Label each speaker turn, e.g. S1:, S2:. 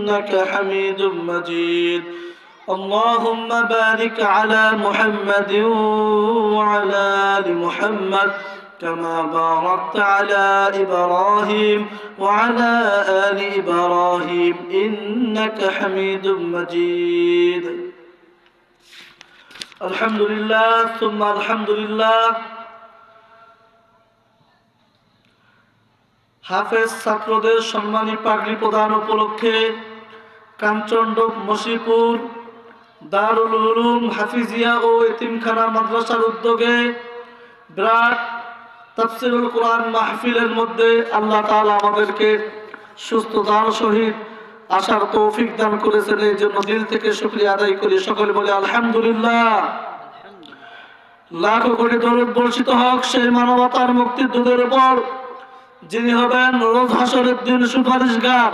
S1: إنك حميد مجيد اللهم بارك على محمد وعلى آل محمد كما باركت على إبراهيم وعلى آل إبراهيم إنك حميد مجيد الحمد لله ثم الحمد لله হাফেজ ছাত্রদের সম্মানী পাগড়ি প্রদান উপলক্ষে কাঞ্চনডোব মসিপুর দারুল উলুম হাফিজিয়া ও এতিমখানা মাদ্রাসার উদ্যোগে বিরাট তাফসীরুল কোরআন মাহফিলের মধ্যে আল্লাহ তাআলা আমাদেরকে সুস্থতার সহিত আসার তৌফিক দান করেছেন। এই জন্য দিল থেকে শুকরিয়া আদায় করি। সকলে বলে আলহামদুলিল্লাহ। লাখো কোটি দরুদ বর্ষিত হোক সেই মানবতার মুক্তির দূতের উপর, যিনি হবেন রোজ হাসরের দিন সুপারিশগার।